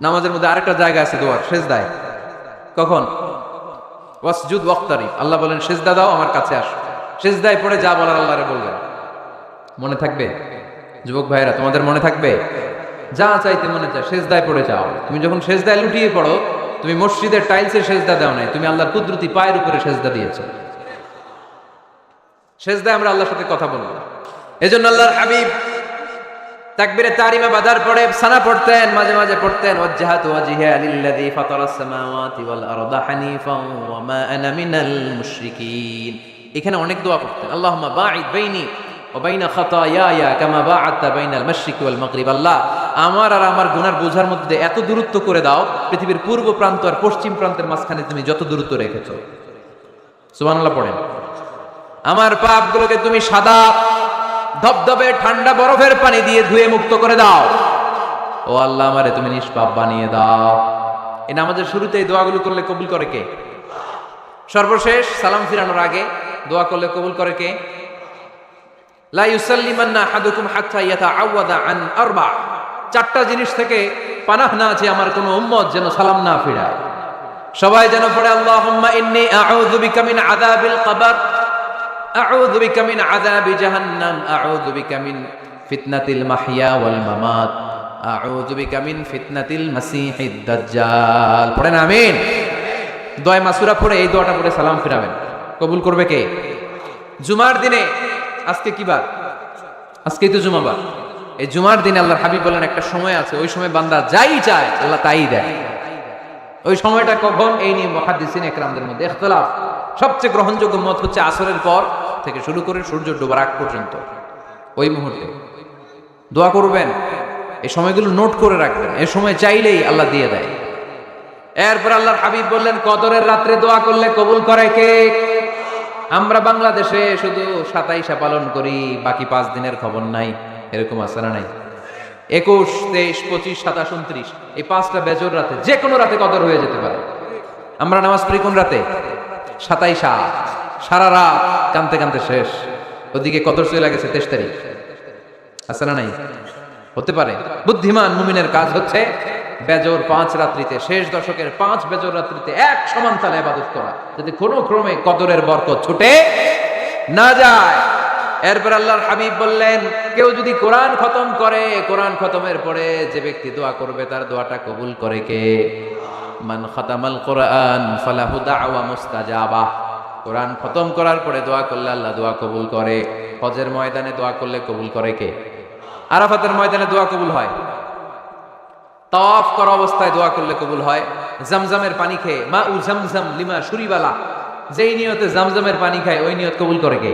নামাজের মধ্যে আরেকটা জায়গা আছে দোয়ার, সেজদায়। কখন? ওয়াসজুদ ওয়াক্তারিব, আল্লাহ বলেন সেজদা দাও, আমার কাছে আসো। সেজদায় পড়ে যা বলার আল্লাহরে বলবেন। মনে থাকবে? যুবক ভাইয়েরা, তোমাদের মনে থাকবে? যা চাইতে মনে চায় সেজদায় পড়ে যাও। তুমি যখন সেজদায় লুটিয়ে পড়ো, তুমি মসজিদের টাইলসে সেজদা দাও নাই, তুমি আল্লাহর কুদরতি পায়ের উপরে সেজদা দিয়েছো। সেজদায় আমরা আল্লাহর সাথে কথা বলবো। এজন্য আল্লাহর হাবিব তাকবীরে তাহরিমা বাঁধার পরে সানা পড়তেন, মাঝে মাঝে পড়তেন ওয়াজহাতু ওয়াজহিয়া লিল্লাযী ফাতারাস সামাওয়াতি ওয়াল আরদা হানিফাও ওয়া মা আনা মিনাল মুশরিকিন। এখানে অনেক দোয়া পড়তেন। আল্লাহুম্মা বাঈদ বাইনি ওয়া বাইনা খাতায়ায়া কামা বাআদতা বাইনাল মাশরিকি ওয়াল মাগরিব। আল্লাহ, আমার আর আমার গুনার বোঝার মধ্যে এত দূরত্ব করে দাও, পৃথিবীর পূর্ব প্রান্ত আর পশ্চিম প্রান্তের মাঝখানে তুমি যত দূরত্ব রেখেছো। সুবহানাল্লাহ পড়েন। আমার পাপগুলোকে তুমি সাদা ধবধবে ঠান্ডা বরফের পানি দিয়ে ধুয়ে মুক্ত করে দাও। ও আল্লাহ, আমারে তুমি নিষ্পাপ বানিয়ে দাও। এই নামাজের শুরুতে এই দোয়াগুলো করলে কবুল করে কে? সর্বশেষ সালাম ফিরানোর আগে দোয়া করলে কবুল করে কে? লা ইউসাল্লিমান্না আহাদুকুম হাত্তা ইয়াতাআওয়াদা আন আরবা। চারটা জিনিস থেকে পানাহ না আছে আমার কোন উম্মত যেন সালাম না ফিরায়। সবাই যেন পড়ে আল্লাহুম্মা ইন্নী আউযু বিকা মিন আযাবিল কবর, আউযু বিকা মিন আযাবি জাহান্নাম, আউযু বিকা মিন ফিতনাতিল মাহইয়া ওয়াল মামাত, আউযু বিকা মিন ফিতনাতিল মাসিহিদ দাজ্জাল। পড়েন আমিন। দোয়া মাসুরা পড়ে এই দোয়াটা পড়ে সালাম ফিরাবেন। কবুল করবে কে? জুমার দিনে, আজকে কি বার? আজকেই তো জুমাবার। এই জুমার দিনে আল্লাহর হাবিব বলেন একটা সময় আছে, ওই সময় বান্দা যাই চায় আল্লাহ তাই দেয়। ওই সময়টা কখন? এই নিয়ে মুহাদ্দিসিন ইকরামদের মধ্যে ইখতিলাফ। সবচেয়ে গ্রহণযোগ্য মত হচ্ছে আসরের পর থেকে শুরু করে সূর্য ডোবার আগ পর্যন্ত ওই মুহূর্তে দোয়া করবেন। এই সময়গুলো নোট করে রাখবেন, এই সময় চাইলেই আল্লাহ দিয়ে দেয়। এরপর আল্লাহর হাবিব বললেন কদরের রাত্রে দোয়া করলে কবুল করে কে? আমরা বাংলাদেশে শুধু 27 পালন করি, বাকি 5 দিনের খবর নাই। এরকম আছে না নাই? 21, 23, 25, 27, 29 এই 5টা বেজর রাতে, যে কোনো রাতে কদর হয়ে যেতে পারে। আমরা নামাজ পড়ি কোন রাতে? 27। সারা রাত কানতে কানতে শেষ, ওদিকে কদর চলে গেছে 23 তারিখ। আছে না নাই? হতে পারে। বুদ্ধিমান মুমিনের কাজ হচ্ছে বেজর 5 রাত্রিতে, শেষ দশকের 5 বেজর রাত্রিতে এক সমান তালে ইবাদত করা, যদি কোনো ক্রমে কদরের বরকত ছুটে না যায়। এরপর আল্লাহর হাবিব বললেন কেউ যদি কোরআন খতম করে, কোরআন খতমের পরে যে ব্যক্তি দোয়া করবে তার দোয়াটা কবুল করে কে? মান খাতামাল কোরআন ফালাহু দাওয়া মুস্তাজাবা। কোরআন খতম করার পরে দোয়া করলে আল্লাহ দোয়া কবুল করে। হজের ময়দানে দোয়া করলে কবুল করে কে? আরাফাতের ময়দানে দোয়া কবুল হয়। তাওয়াফ করা অবস্থায় দোয়া করলে কবুল হয়। জামজামের পানি খেয়ে মা উ জামজাম লিমা শুরিবালা, যেই নিয়তে জামজামের পানি খায় ওই নিয়ত কবুল করে কে?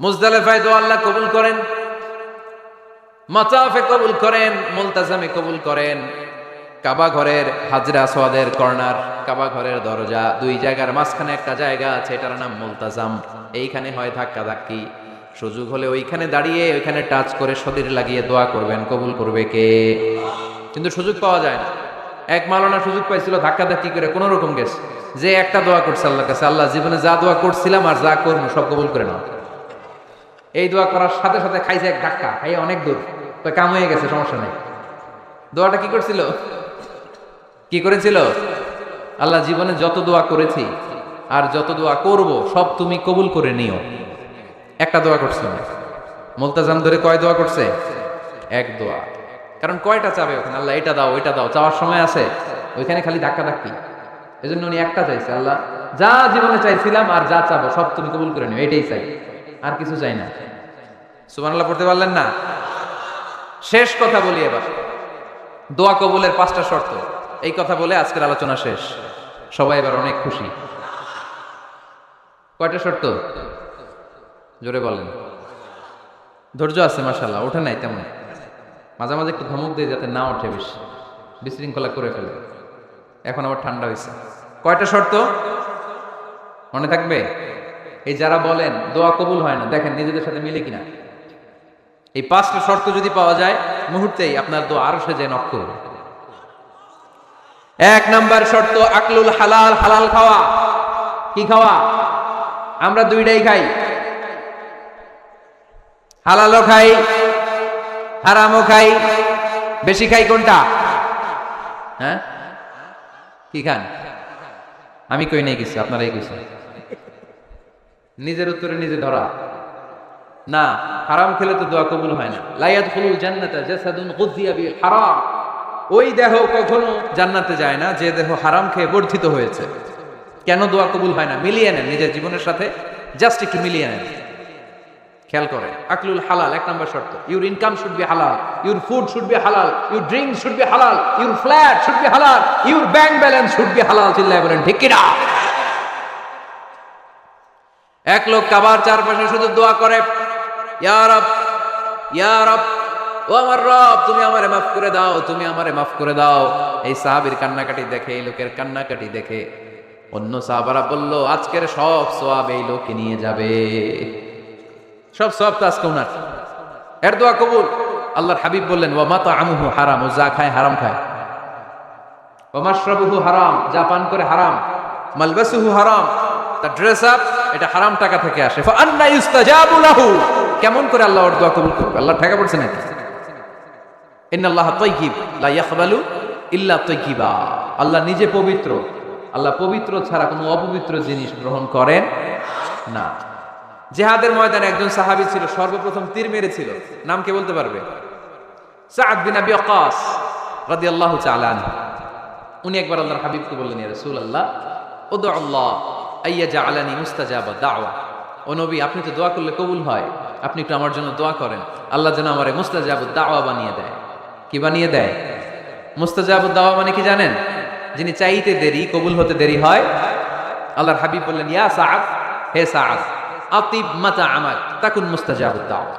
মুজদালিফায় দোয়া আল্লাহ কবুল করেন, মাতাফে কবুল করেন, মুলতাজামে কবুল করেন। কাবা ঘরের হাজরা আসওয়াদের কর্নার, কাবা ঘরের দরজা, দুই জায়গার মাঝখানে একটা জায়গা আছে, এটার নাম মুলতাজাম। এইখানে হয় ধাক্কা ধাক্কি, সুযোগ হলে ওইখানে দাঁড়িয়ে ওইখানে টাচ করে শরীর লাগিয়ে দোয়া করবেন, কবুল করবে কে? কিন্তু সুযোগ পাওয়া যায় না। এক মাওলানা সুযোগ পাইছিল, ধাক্কা ধাক্কি করে কোন রকম গেছে, যে একটা দোয়া করছে আল্লাহর কাছে, আল্লাহ জীবনে যা দোয়া করছিলাম আর যা করবো সব কবুল করে নাও। এই দোয়া করার সাথে সাথে খাইছে এক ধাক্কা, খাইয়ে অনেক দূর, তো কাম হয়ে গেছে, সমস্যা নেই। দোয়াটা কি করছিল? কি করেছিল? আল্লাহ জীবনে যত দোয়া করেছি আর যত দোয়া করব সব তুমি কবুল করে নিও। একটা দোয়া করছে না। মুলতাজাম ধরে কয় দোয়া করছে? এক দোয়া। কারণ কয়টা চাবে ওখানে? আল্লাহ এটা দাও ওইটা দাও, চাওয়ার সময় আছে? ওইখানে খালি ধাক্কা ধাক্কি। এই জন্য উনি একটা চাইছে, আল্লাহ যা জীবনে চাইছিলাম আর যা চাবো সব তুমি কবুল করে নিও, এটাই চাই, আর কিছু চাই না। সুবহানাল্লাহ পড়তে পারলেন না? শেষ কথা বলি এবার, দোয়া কবুলের 5টা শর্ত। এই কথা বলে আজকের আলোচনা শেষ। সবাই এবার অনেক খুশি। কয়টা শর্ত? জোরে বলেন। ধৈর্য আছে মাশাআল্লাহ, ওঠে নাই তেমন। মাঝে মাঝে একটু ধমক দিয়ে যাতে না ওঠে, বেশি বিশৃঙ্খলা করে ফেলে। এখন আবার ঠান্ডা হয়েছে। কয়টা শর্ত মনে থাকবে? এই যারা বলেন দোয়া কবুল হয় না, দেখেন নিজেদের সাথে মিলে কিনা। এই 5টা শর্ত যদি পাওয়া যায়, মুহূর্তেই আপনার দোয়া আরো সে যে নক করবে। 1 নাম্বার শর্ত আকলুল হালাল, হালাল খাওয়া। কি খাওয়া? আমরা দুইটাই খাই, হালালও খাই হারামও খাই। বেশি খাই কোনটা? হ্যাঁ কি খান? আমি কই নাই কিছু, আপনারাই কইছেন। নিজের উত্তরে নিজে ধরা না। হারাম খেলে তো দোয়া কবুল হয় না। লা ইয়াদখুলুল জান্নাতা জাসাদুন গুযিয়া বিল হারাম। ওই দেহ কখনো জান্নাতে যায় না যে দেহ হারাম খেয়ে বর্ধিত হয়েছে। কেন দোয়া কবুল হয় না? মিলিয়ে নেন নিজের জীবনের সাথে, জাস্ট একটু মিলিয়ে নেন। খেয়াল করে আকলুল হালাল এক নাম্বার শর্ত। ইউর ইনকাম শুড বি হালাল, ইউর ফুড শুড বি হালাল, ইউর ড্রিঙ্ক শুড বি হালাল, ইউর ফ্ল্যাট শুড বি হালাল, your bank balance should be হালাল। চিল্লায় বলেন ঠিক কিনা? এক লোক কাবার চারপাশে শুধু দোয়া করে, ইয়া রব, ইয়া রব, ও আমার রব, তুমি আমারে মাফ করে দাও, তুমি আমারে মাফ করে দাও। এই সাহাবীর কান্নাকাটি দেখে, এই লোকের কান্নাকাটি দেখে অন্য সাহাবারা বলল, আজকের সব সওয়াব এই লোকে নিয়ে যাবে। সব সওয়াব তো আজকে ওনার। এর দোয়া কবুল। আল্লাহর হাবিব বললেন, ওয়া মাতআমুহু হারাম, ও যা খায় হারাম খায়। ওয়া মাশরাবুহু হারাম, যা পান করে হারাম। মালবাসুহু হারাম, তার ড্রেস আপ এটা হারাম টাকা থেকে আসে। ফা আন্না ইউস্তাজাবু লাহু, কেমন করে আল্লাহ ওর দোয়া কবুল করবে? আল্লাহ ঠেকা পড়ছে নাকি? ইন্নাল্লাহা তাইয়্যিব লা ইয়াকবালু ইল্লা তাইয়্যিবা। আল্লাহ নিজে পবিত্র, আল্লাহ পবিত্র ছাড়া কোনো অপবিত্র জিনিস গ্রহণ করেন না। জিহাদের ময়দানে একজন সাহাবী ছিল, সর্বপ্রথম তীর মেরেছিল। নাম কে বলতে পারবে? সাদ বিন আবি ওয়াক্কাস রাদিয়াল্লাহু তাআলা আনহু। উনি একবার আল্লাহর হাবিবকে বললেন, ইয়া রাসূলুল্লাহ উদউ আল্লাহ আইয়াজআলানি মুস্তাজাবা দাওয়া। ও নবী, আপনি তো দোয়া করলে কবুল হয়, আপনি একটু আমার জন্য দোয়া করেন, আল্লাহ যেন আমারে মুস্তাজাবুদ দাওয়া বানিয়ে দেয়। কি বানিয়ে দেয়? মুস্তাজাবুদ দাওয়া মানে কি জানেন? যিনি চাইতে দেরি, কবুল হতে দেরি হয়। আল্লাহর হাবিব বললেন, ইয়া সাদ, হে সাদ, আতিব মাতআমাক তাকুন মুস্তাজাবুদ দাওয়া।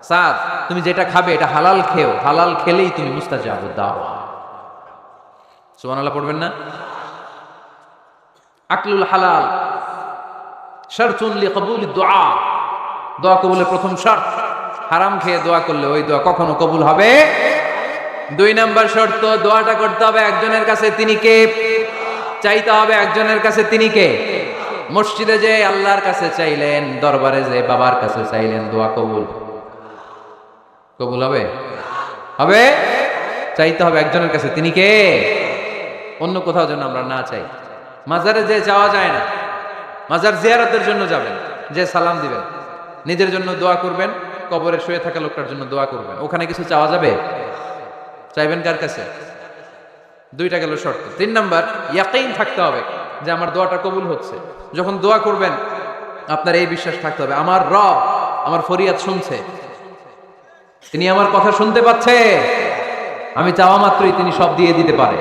সাদ, তুমি যেটা খাবে এটা হালাল খেও, হালাল খেলেই তুমি মুস্তাজাবুদ দাওয়া। সুবহানাল্লাহ পড়বেন না? আকলুল হালাল শারতুন লিকবুলিদ দুআ, দোয়া কবুলের প্রথম শর্ত। হারাম খেয়ে দোয়া করলে ওই দোয়া কখনো কবুল হবে। দুই নাম্বার শর্ত, দোয়াটা করতে হবে একজনের কাছে, তিনি কে? চাইতে হবে একজনের কাছে, তিনি কে? মসজিদে যে আল্লাহর কাছে চাইলেন, দরবারে যে বাবার কাছে চাইলেন, দোয়া কবুল কবুল হবে? হবে। চাইতে হবে একজনের কাছে, তিনি কে? অন্য কোথাও যেন আমরা না চাই। মাজারে যে যাওয়া যায় না, মাজার জিয়ারতের জন্য যাবেন, যে সালাম দিবেন, নিজের জন্য দোয়া করবেন, কবরে শুয়ে থাকা লোকটার জন্য দোয়া করবেন। ওখানে কিছু চাওয়া যাবে? চাইবেন কার কাছে? দুইটা গেল শর্ত। তিন নাম্বার, ইয়াকিন থাকতে হবে যে আমার দোয়াটা কবুল হচ্ছে। যখন দোয়া করবেন আপনার এই বিশ্বাস থাকতে হবে, আমার রব আমার ফরিয়াদ শুনছে, তিনি আমার কথা শুনতে পাচ্ছে, আমি চাওয়া মাত্রই তিনি সব দিয়ে দিতে পারে,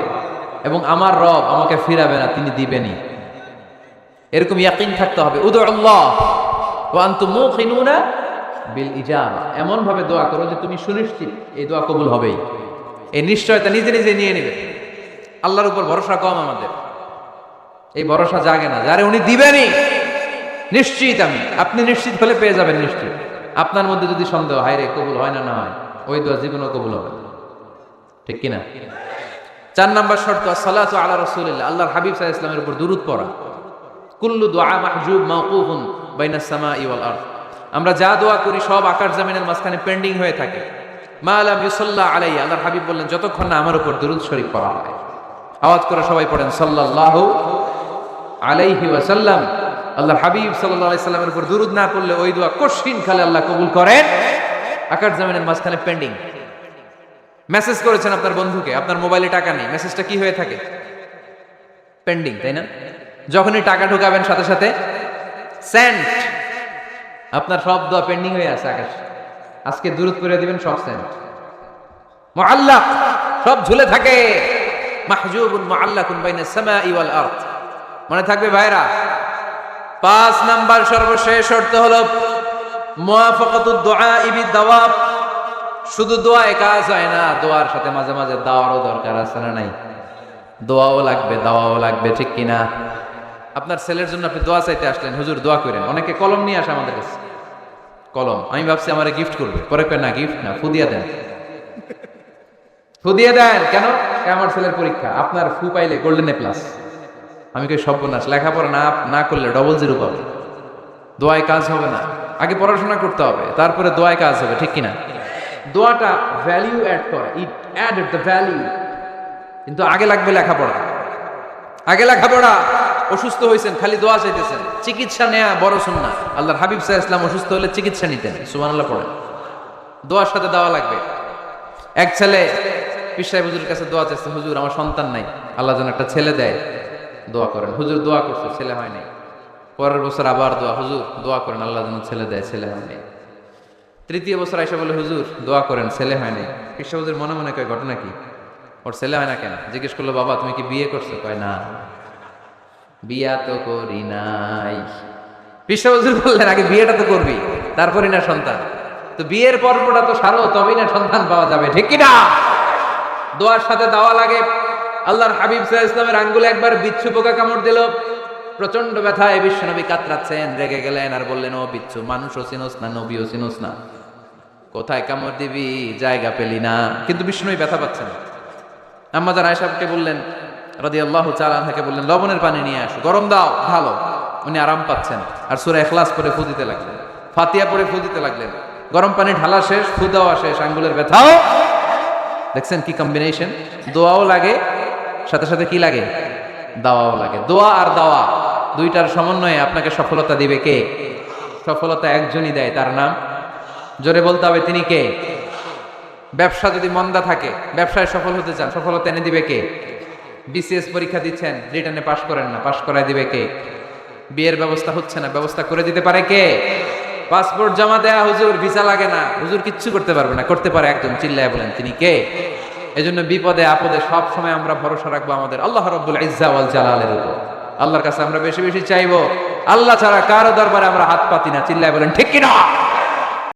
এবং আমার রব আমাকে ফিরাবে না, তিনি দিবেনই। এরকম ইয়াকিন থাকতে হবে। উদউ আল্লাহ ওয়া আনতুম মুকিনুনা বিল ইজাবা, এমন ভাবে দোয়া করো যে তুমি সুনিশ্চিত এই দোয়া কবুল হবেই। এই নিশ্চয়তা নিজে নিজে নিয়ে নেবে। আল্লাহর উপর ভরসা কম আমাদের, এই ভরসা জাগে না, যারে উনি দিবেনই নিশ্চিত আমি। আপনি নিশ্চিত হলে পেয়ে যাবেন নিশ্চিত। আপনার মধ্যে যদি সন্দেহ, হায় রে কবুল হয় না, না হয়, ওই দোয়া জীবনও কবুল হবে না। ঠিক কিনা? চার নাম্বার শর্ত, আসসালাতু আলা রাসূলিল্লাহ, আল্লাহর হাবিব সাল্লাল্লাহু আলাইহি ওয়াসাল্লামের উপর দুরূদ পড়া। কুল্লু দুআ মাহজুব মাওকুফুন বাইনাস সামাই ওয়াল আরদ, আমরা যা দোয়া করি সব আকাশ জমিনের মাঝখানে পেন্ডিং হয়ে থাকে। মা লাম ইউসাল্লা আলাইহি, আল্লাহর হাবিব বললেন যতক্ষণ না আমার উপর দুরূদ শরীফ পড়া হয়। আওয়াজ করে সবাই পড়েন সাল্লাল্লাহু আলাইহি ওয়াসাল্লাম। আল্লাহর হাবিব সাল্লাল্লাহু আলাইহি সাল্লামের উপর দুরূদ না পড়লে ওই দোয়া কঠিন খালে আল্লাহ কবুল করেন, আকাশ জমিনের মাঝখানে পেন্ডিং। মেসেজ করেছেন আপনার বন্ধুকে, আপনার মোবাইলে টাকা নেই, মেসেজটা কি হয়ে থাকে? পেন্ডিং, তাই না? যখনই টাকা ঢোকাবেন সাথে সাথে সেন্ট, আপনার সব দোয়া পেন্ডিং হয়ে আছে আকাশে। আজকে দুরূদ করে দিবেন, সব সেন্ট মুআল্লাক, সব ঝুলে থাকে। মাহজুবুন মুআল্লাকুন বাইনাস সামাই ওয়াল আরদ। মনে থাকবে ভাইরা? 5 নাম্বার সর্বশেষ শর্ত হলো মুওয়াফাকাতুদ দুআ বিদ-দাওয়াব। শুধু দোয়ায় কাজ হয় না, দোয়ার সাথে মাঝে মাঝে দাওয়ারও দরকার আছে না নাই? দোয়াও লাগবে, দাওয়াও লাগবে, ঠিক কিনা? আপনার ছেলের জন্য আপনি দোয়া চাইতে আসলেন, হুজুর দোয়া করেন। অনেকে কলম নিয়ে আসে আমাদের কাছে, কলম। আমি ভাবছি আমারে গিফট করবে, পরে কয় না গিফট না, ফু দিয়ে দেন। ফু দিয়ে দেন কেন? আমার ছেলের পরীক্ষা, আপনার ফু পাইলে গোল্ডেন এ প্লাস। আমি কই সর্বনাশ, লেখাপড়া না করলে ডবল জিরো পাবে, দোয়ায় কাজ হবে না। আগে পড়াশোনা করতে হবে, তারপরে দোয়ায় কাজ হবে, ঠিক কিনা? দোয়াটা ভ্যালিউ অ্যাড করে, ইট অ্যাডেড দ্য ভ্যালিউ। কিন্তু আগে লাগবে লেখাপড়া, আগে লেখাপড়া। অসুস্থ হয়েছেন, খালি দোয়া চাইতেছেন, চিকিৎসা নেয়া বড় সুন্নাহ। আল্লাহর হাবিব সাল্লাল্লাহু আলাইহি ওয়াসাল্লাম অসুস্থ হলে চিকিৎসা নিতেন। সুবহানাল্লাহ পড়েন। দোয়ার সাথে দেওয়া লাগবে। এক ছেলে পীর সাহেব হুজুরের কাছে দোয়া চাইছে, হুজুর আমার সন্তান নাই, আল্লাহ যেন একটা ছেলে দেয়, দোয়া করেন। হুজুর দোয়া করছে, ছেলে হয় নাই। পরের বছর আবার দোয়া, হুজুর দোয়া করেন আল্লাহ যেন ছেলে দেয়, ছেলে হয় নাই। তৃতীয় বছর আইসা বলে, হুজুর দোয়া করেন, ছেলে হয় নাই। পীর সাহেব হুজুর মনে মনে কয়, ঘটনা কি? ওর ছেলে হয় না কেন? জিজ্ঞেস করলো, বাবা তুমি কি বিয়ে করছো? কয় না, বিয়া তো করি নাই। পীর সাহেব হুজুর বললেন, আগে বিয়েটা তো করবি, তারপরই না সন্তান। তো বিয়ের পর্বটা তো সারো, তবেই না সন্তান পাওয়া যাবে, ঠিক কিনা? দোয়ার সাথে দেওয়া লাগে। আল্লাহর হাবিব সাল্লাল্লাহু আলাইহি ওয়াসাল্লামের আঙ্গুলে একবার বিচ্ছু পোকা কামড় দিল। প্রচন্ড ব্যথায় বিশ্বনবী কাতরাচ্ছেন, রেগে গেলেন আর বললেন, ও বিচ্ছু, মানুষও চিনোস না, নবীও চিনোস না, কোথায় কামড় দিবি, জায়গা পেলি না। কিন্তু বিশ্বনবী ব্যথা পাচ্ছেন। আম্মা জান আয়েশাকে বললেন, রাদিয়াল্লাহু তাআলা আনহাকে বললেন, লবণের পানি নিয়ে আসো, গরম দাও, ঢালো। উনি আরাম পাচ্ছেন আর সূরা ইখলাস পড়ে ফু দিতে লাগলেন, ফাতিহা পড়ে ফু দিতে লাগলেন। গরম পানি ঢালা শেষ, ফু দেওয়া শেষ, আঙ্গুলের ব্যথাও। দেখছেন কি কম্বিনেশন? দোয়াও লাগে, সাথে সাথে কি লাগে? দাওয়াও লাগে। দোয়া আর দাওয়া দুইটার সমন্বয়ে আপনাকে সফলতা দিবে কে? সফলতা একজনই দেয়, তার নাম জোরে বলতে হবে, তিনি কে? ব্যবসা যদি মন্দা থাকে, ব্যবসায় সফল হতে চান, সফলতা এনে দিবে কে? বিসিএস পরীক্ষা দিচ্ছেন, রিটার্নে পাশ করেন না, পাশ করায় দিবে কে? বিয়ের ব্যবস্থা হচ্ছে না, ব্যবস্থা করে দিতে পারে কে? পাসপোর্ট জমা দেয়া, হুজুর ভিসা লাগে না, হুজুর কিচ্ছু করতে পারবে না, করতে পারে একজন, চিল্লায় বলেন তিনি কে? এজন্য বিপদে আপদে সব সময় আমরা ভরসা রাখবো আমাদের আল্লাহ রাব্বুল ইজ্জা ওয়াল জালালের উপর। আল্লাহর কাছে আমরা বেশি বেশি চাইবো। আল্লাহ ছাড়া কারো দরবারে আমরা হাত পাতি না, চিল্লায় বলেন ঠিক কিনা?